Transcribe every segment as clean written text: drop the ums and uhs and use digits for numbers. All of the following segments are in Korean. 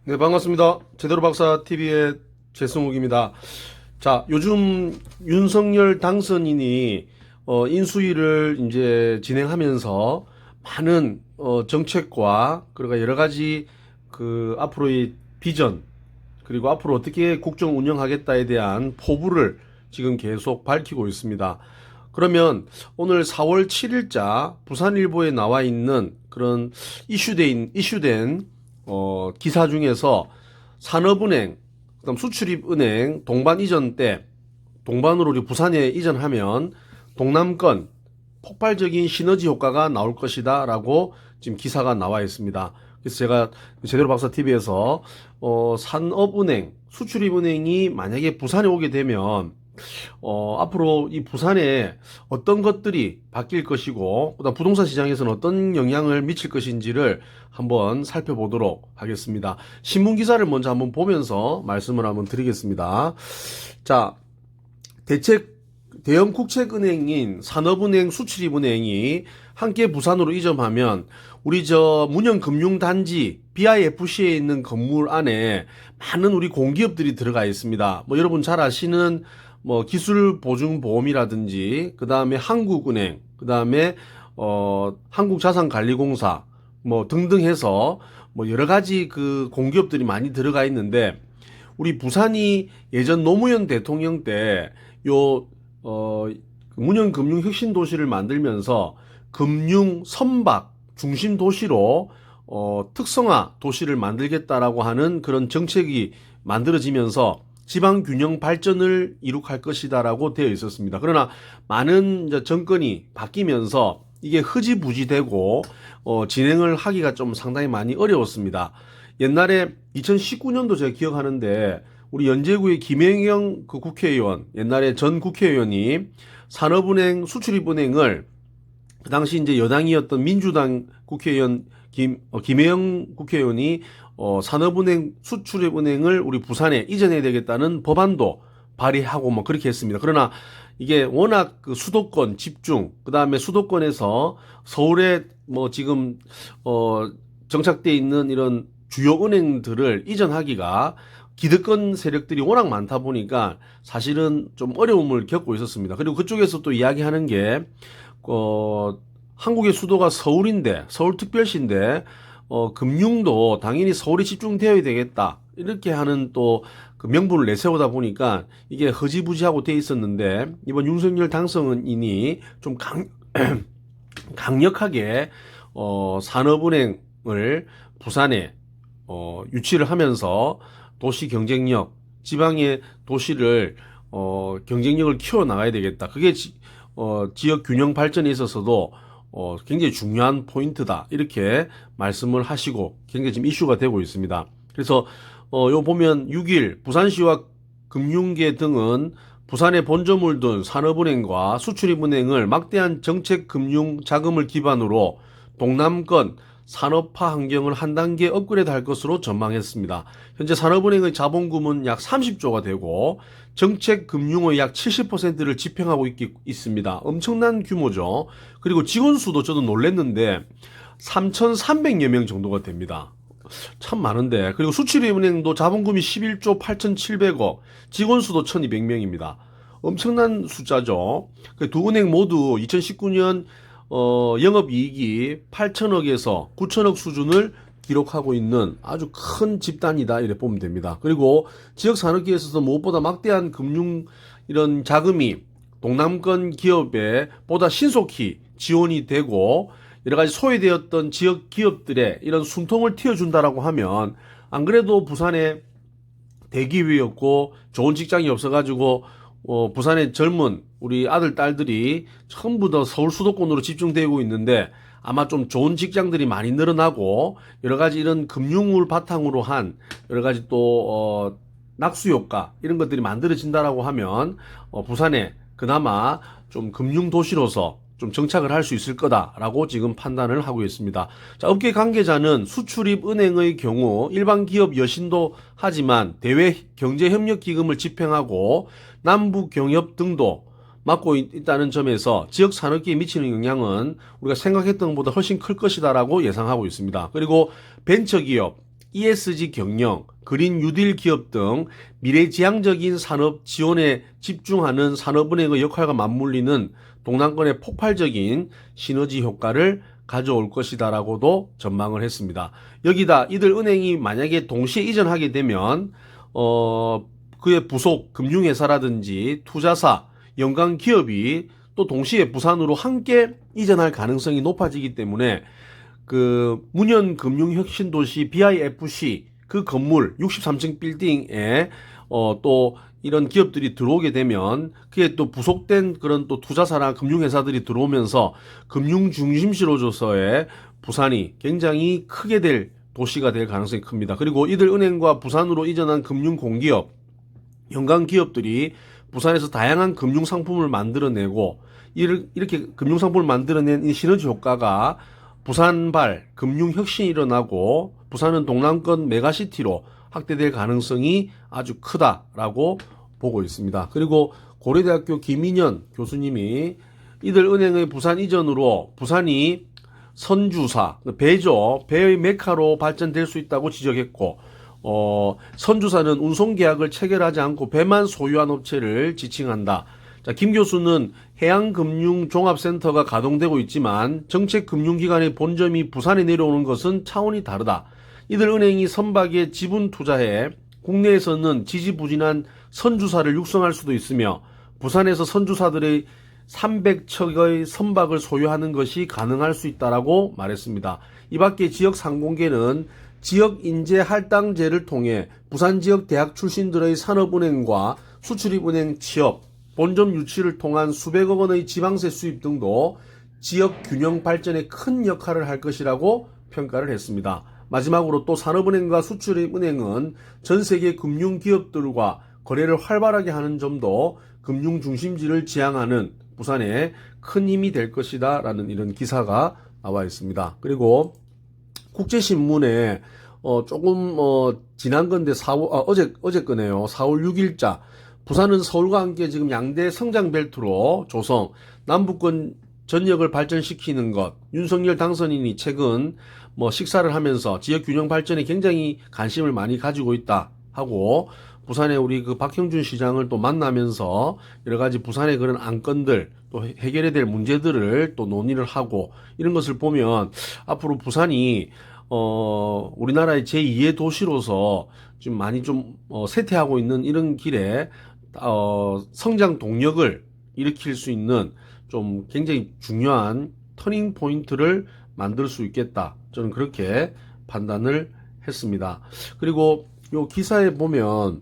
네, 반갑습니다. 제대로 박사 TV의 최승욱입니다. 자, 요즘 윤석열 당선인이 인수위를 이제 진행하면서 많은 정책과 그리고 여러 가지 그 앞으로의 비전 그리고 앞으로 어떻게 국정 운영하겠다에 대한 포부를 지금 계속 밝히고 있습니다. 그러면 오늘 4월 7일자 부산일보에 나와 있는 그런 이슈된 기사 중에서 산업은행, 그다음 수출입은행 동반 이전 때 동반으로 우리 부산에 이전하면 동남권 폭발적인 시너지 효과가 나올 것이다라고 지금 기사가 나와 있습니다. 그래서 제가 제대로 박사 TV에서 산업은행, 수출입은행이 만약에 부산에 오게 되면 앞으로 이 부산에 어떤 것들이 바뀔 것이고, 그다음 부동산 시장에서는 어떤 영향을 미칠 것인지를 한번 살펴보도록 하겠습니다. 신문 기사를 먼저 한번 보면서 말씀을 한번 드리겠습니다. 자, 대형 국책은행인 산업은행, 수출입은행이 함께 부산으로 이전하면 우리 문영금융단지 BIFC에 있는 건물 안에 많은 우리 공기업들이 들어가 있습니다. 뭐 여러분 잘 아시는 기술보증보험이라든지 그다음에 한국은행, 그다음에 한국자산관리공사 등등 해서 여러 가지 그 공기업들이 많이 들어가 있는데, 우리 부산이 예전 노무현 대통령 때 문현금융혁신도시를 만들면서 금융 선박 중심 도시로 특성화 도시를 만들겠다라고 하는 그런 정책이 만들어지면서 지방 균형 발전을 이룩할 것이다라고 되어 있었습니다. 그러나 많은 정권이 바뀌면서 이게 흐지부지되고 진행을 하기가 좀 상당히 많이 어려웠습니다. 옛날에 2019년도 제가 기억하는데 우리 연제구의 김영영 그 국회의원, 옛날에 전 국회의원이 산업은행, 수출입은행을 그 당시 이제 여당이었던 민주당 국회의원 김혜영 국회의원이 산업은행, 수출입은행을 우리 부산에 이전해야 되겠다는 법안도 발의하고 그렇게 했습니다. 그러나 이게 워낙 그 수도권 집중, 그 다음에 수도권에서 서울에 지금 정착돼 있는 이런 주요 은행들을 이전하기가 기득권 세력들이 워낙 많다 보니까 사실은 좀 어려움을 겪고 있었습니다. 그리고 그쪽에서 또 이야기하는 게 한국의 수도가 서울인데, 서울특별시인데 금융도 당연히 서울에 집중되어야 되겠다, 이렇게 하는 또 그 명분을 내세우다 보니까 이게 허지부지하고 돼 있었는데, 이번 윤석열 당선인이 좀 강력하게 산업은행을 부산에 유치를 하면서 도시 경쟁력, 지방의 도시를 경쟁력을 키워나가야 되겠다. 그게 지역 균형 발전에 있어서도 굉장히 중요한 포인트다, 이렇게 말씀을 하시고 굉장히 지금 이슈가 되고 있습니다. 그래서 요 보면 6일 부산시와 금융계 등은 부산에 본점을 둔 산업은행과 수출입은행을 막대한 정책 금융 자금을 기반으로 동남권 산업화 환경을 한 단계 업그레이드 할 것으로 전망했습니다. 현재 산업은행의 자본금은 약 30조가 되고 정책 금융의 약 70%를 집행하고 있습니다. 엄청난 규모죠. 그리고 직원 수도 저도 놀랐는데 3,300여 명 정도가 됩니다. 참 많은데. 그리고 수출입은행도 자본금이 11조 8,700억, 직원 수도 1,200명입니다. 엄청난 숫자죠. 두 은행 모두 2019년 영업이익이 8천억에서 9천억 수준을 기록하고 있는 아주 큰 집단이다, 이렇게 보면 됩니다. 그리고 지역 산업계에 있어서 무엇보다 막대한 금융 이런 자금이 동남권 기업에 보다 신속히 지원이 되고 여러 가지 소외되었던 지역 기업들의 이런 숨통을 틔워준다라고 하면, 안 그래도 부산에 대기업이었고 좋은 직장이 없어가지고 부산의 젊은 우리 아들, 딸들이 전부 다 서울 수도권으로 집중되고 있는데, 아마 좀 좋은 직장들이 많이 늘어나고 여러 가지 이런 금융을 바탕으로 한 여러 가지 또 낙수 효과, 이런 것들이 만들어진다라고 하면 부산에 그나마 좀 금융 도시로서 좀 정착을 할 수 있을 거다라고 지금 판단을 하고 있습니다. 자, 업계 관계자는 수출입은행의 경우 일반 기업 여신도 하지만 대외 경제협력기금을 집행하고 남북경협 등도 맡고 있다는 점에서 지역 산업계에 미치는 영향은 우리가 생각했던 것보다 훨씬 클 것이다라고 예상하고 있습니다. 그리고 벤처기업, ESG 경영, 그린 뉴딜 기업 등 미래지향적인 산업 지원에 집중하는 산업은행의 역할과 맞물리는 동남권의 폭발적인 시너지 효과를 가져올 것이다라고도 전망을 했습니다. 여기다 이들 은행이 만약에 동시에 이전하게 되면 그의 부속 금융회사라든지 투자사, 연관 기업이 또 동시에 부산으로 함께 이전할 가능성이 높아지기 때문에 그 문현금융혁신도시 BIFC 그 건물 63층 빌딩에 또 이런 기업들이 들어오게 되면 그게 또 부속된 그런 또 투자사나 금융회사들이 들어오면서 금융 중심지로서의 부산이 굉장히 크게 될 도시가 될 가능성이 큽니다. 그리고 이들 은행과 부산으로 이전한 금융 공기업, 연관 기업들이 부산에서 다양한 금융 상품을 만들어내고 이렇게 금융 상품을 만들어낸 이 시너지 효과가 부산발 금융 혁신이 일어나고 부산은 동남권 메가시티로 확대될 가능성이 아주 크다라고 보고 있습니다. 그리고 고려대학교 김인현 교수님이 이들 은행의 부산 이전으로 부산이 선주사, 배의 메카로 발전될 수 있다고 지적했고 선주사는 운송계약을 체결하지 않고 배만 소유한 업체를 지칭한다. 자, 김 교수는 해양금융종합센터가 가동되고 있지만 정책금융기관의 본점이 부산에 내려오는 것은 차원이 다르다. 이들 은행이 선박에 지분 투자해 국내에서는 지지부진한 선주사를 육성할 수도 있으며 부산에서 선주사들의 300척의 선박을 소유하는 것이 가능할 수 있다라고 말했습니다. 이 밖에 지역 상공계는 지역 인재 할당제를 통해 부산 지역 대학 출신들의 산업은행과 수출입은행 취업, 본점 유치를 통한 수백억 원의 지방세 수입 등도 지역 균형 발전에 큰 역할을 할 것이라고 평가를 했습니다. 마지막으로 또 산업은행과 수출입은행은 전 세계 금융기업들과 거래를 활발하게 하는 점도 금융 중심지를 지향하는 부산에 큰 힘이 될 것이다 라는 이런 기사가 나와 있습니다. 그리고 국제신문에 조금 지난 건데 어제 거네요. 4월 6일자 부산은 서울과 함께 지금 양대 성장벨트로 조성, 남북권 전역을 발전시키는 것. 윤석열 당선인이 최근 식사를 하면서 지역 균형 발전에 굉장히 관심을 많이 가지고 있다 하고 부산에 우리 그 박형준 시장을 또 만나면서 여러 가지 부산의 그런 안건들 또 해결해야 될 문제들을 또 논의를 하고 이런 것을 보면 앞으로 부산이 우리나라의 제2의 도시로서 좀 많이 쇠퇴하고 있는 이런 길에 성장 동력을 일으킬 수 있는 좀 굉장히 중요한 터닝 포인트를 만들 수 있겠다. 저는 그렇게 판단을 했습니다. 그리고 요 기사에 보면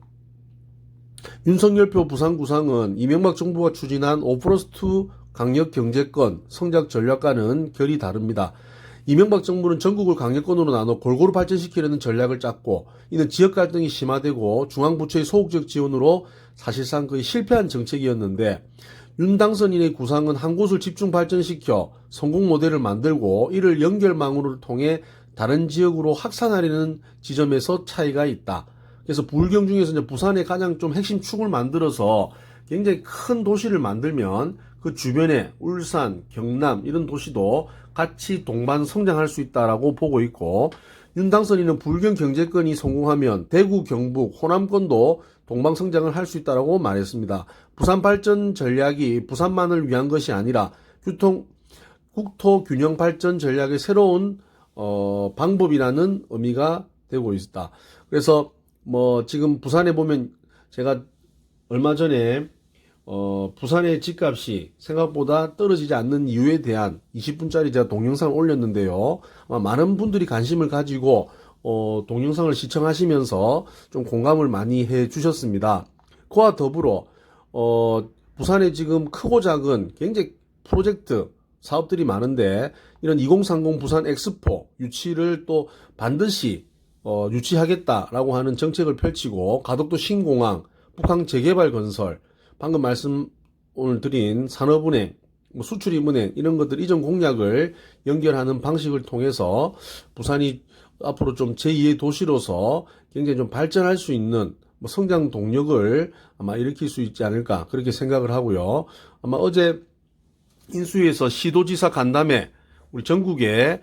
윤석열표 부산구상은 이명박 정부가 추진한 5+2 강력경제권 성장 전략과는 결이 다릅니다. 이명박 정부는 전국을 강력권으로 나눠 골고루 발전시키려는 전략을 짰고 이는 지역 갈등이 심화되고 중앙부처의 소극적 지원으로 사실상 거의 실패한 정책이었는데 윤 당선인의 구상은 한 곳을 집중 발전시켜 성공 모델을 만들고 이를 연결망으로 통해 다른 지역으로 확산하려는 지점에서 차이가 있다. 그래서 부울경 중에서 이제 부산에 가장 좀 핵심 축을 만들어서 굉장히 큰 도시를 만들면 그 주변에 울산, 경남 이런 도시도 같이 동반 성장할 수 있다라고 보고 있고 윤 당선인은 부울경 경제권이 성공하면 대구, 경북, 호남권도 동방 성장을 할 수 있다라고 말했습니다. 부산 발전 전략이 부산만을 위한 것이 아니라 국토 균형 발전 전략의 새로운 방법이라는 의미가 되고 있다. 그래서 지금 부산에 보면 제가 얼마 전에 부산의 집값이 생각보다 떨어지지 않는 이유에 대한 20분짜리 제가 동영상을 올렸는데요. 많은 분들이 관심을 가지고 동영상을 시청하시면서 좀 공감을 많이 해 주셨습니다. 그와 더불어 부산에 지금 크고 작은 굉장히 프로젝트 사업들이 많은데 이런 2030 부산 엑스포 유치를 또 반드시 유치하겠다라고 하는 정책을 펼치고 가덕도 신공항, 북한 재개발 건설, 방금 말씀 오늘 드린 산업은행, 수출입은행 이런 것들 이전 공약을 연결하는 방식을 통해서 부산이 앞으로 좀 제2의 도시로서 굉장히 좀 발전할 수 있는 성장 동력을 아마 일으킬 수 있지 않을까 그렇게 생각을 하고요. 아마 어제 인수위에서 시도지사 간담회 우리 전국의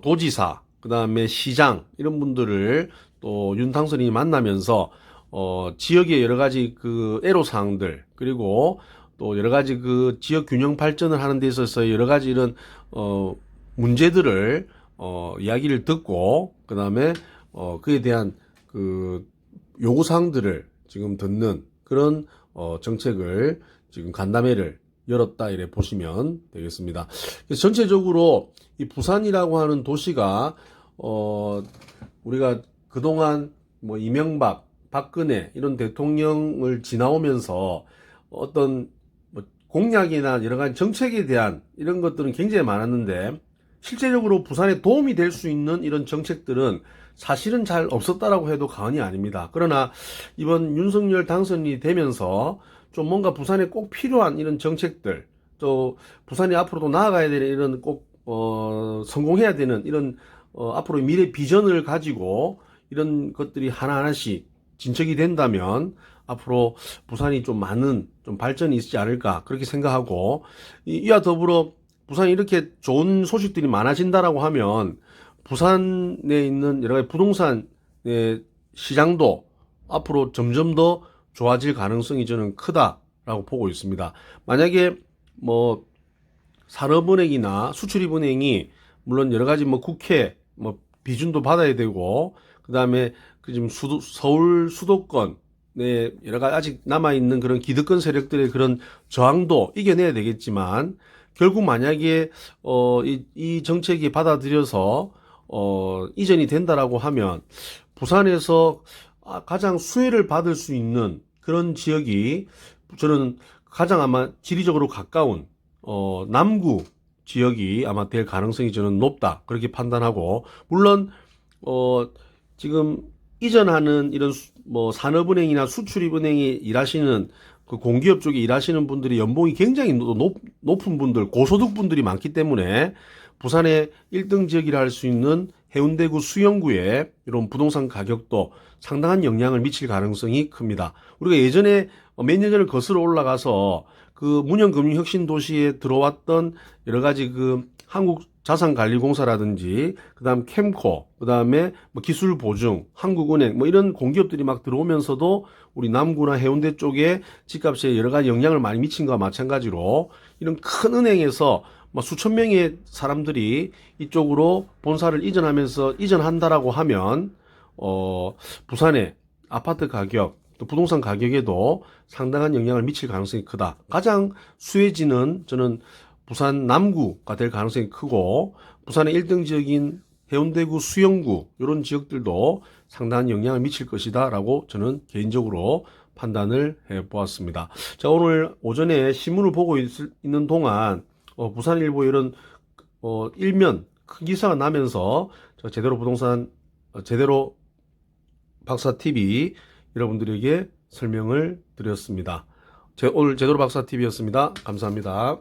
도지사 그 다음에 시장 이런 분들을 또 윤 당선인이 만나면서 지역의 여러 가지 그 애로사항들 그리고 또 여러 가지 그 지역 균형 발전을 하는 데 있어서 여러 가지 이런 문제들을 이야기를 듣고 그 다음에 그에 대한 그 요구사항들을 지금 듣는 그런 정책을 지금 간담회를 열었다 이래 보시면 되겠습니다. 그래서 전체적으로 이 부산이라고 하는 도시가 우리가 그동안 뭐 이명박, 박근혜 이런 대통령을 지나오면서 어떤 뭐 공약이나 여러 가지 정책에 대한 이런 것들은 굉장히 많았는데 실제적으로 부산에 도움이 될 수 있는 이런 정책들은 사실은 잘 없었다라고 해도 과언이 아닙니다. 그러나 이번 윤석열 당선이 되면서 좀 뭔가 부산에 꼭 필요한 이런 정책들, 또 부산이 앞으로도 나아가야 되는 이런 꼭 성공해야 되는 이런 앞으로 미래 비전을 가지고 이런 것들이 하나하나씩 진척이 된다면 앞으로 부산이 좀 많은 좀 발전이 있지 않을까 그렇게 생각하고 이와 더불어 부산이 이렇게 좋은 소식들이 많아진다라고 하면 부산에 있는 여러 가지 부동산의 시장도 앞으로 점점 더 좋아질 가능성이 저는 크다라고 보고 있습니다. 만약에 뭐 산업은행이나 수출입은행이 물론 여러 가지 뭐 국회 뭐 비준도 받아야 되고 그다음에 그 지금 서울 수도권에 여러 가지 아직 남아 있는 그런 기득권 세력들의 그런 저항도 이겨내야 되겠지만 결국 만약에 이 정책이 받아들여서 이전이 된다라고 하면 부산에서 가장 수혜를 받을 수 있는 그런 지역이 저는 가장 아마 지리적으로 가까운 남구 지역이 아마 될 가능성이 저는 높다 그렇게 판단하고 물론 지금 이전하는 이런 뭐 산업은행이나 수출입은행이 일하시는 그 공기업 쪽에 일하시는 분들이 연봉이 굉장히 높은 분들 고소득 분들이 많기 때문에 부산의 1등 지역이라 할 수 있는 해운대구 수영구의 이런 부동산 가격도 상당한 영향을 미칠 가능성이 큽니다. 우리가 예전에 몇 년 전을 거슬러 올라가서 그 문현금융혁신도시에 들어왔던 여러 가지 그 한국자산관리공사라든지 그다음 캠코 그다음에 뭐 기술보증 한국은행 뭐 이런 공기업들이 막 들어오면서도 우리 남구나 해운대 쪽에 집값에 여러 가지 영향을 많이 미친 것과 마찬가지로 이런 큰 은행에서 뭐 수천 명의 사람들이 이쪽으로 본사를 이전한다라고 하면 부산의 아파트 가격 또 부동산 가격에도 상당한 영향을 미칠 가능성이 크다. 가장 수혜지는 저는 부산 남구가 될 가능성이 크고 부산의 1등 지역인 해운대구 수영구 이런 지역들도 상당한 영향을 미칠 것이다 라고 저는 개인적으로 판단을 해 보았습니다. 자, 오늘 오전에 신문을 보고 있는 동안 부산일보 이런 일면 큰 기사가 나면서 제대로 부동산 제대로 박사TV 여러분들에게 설명을 드렸습니다. 오늘 제대로 박사TV였습니다. 감사합니다.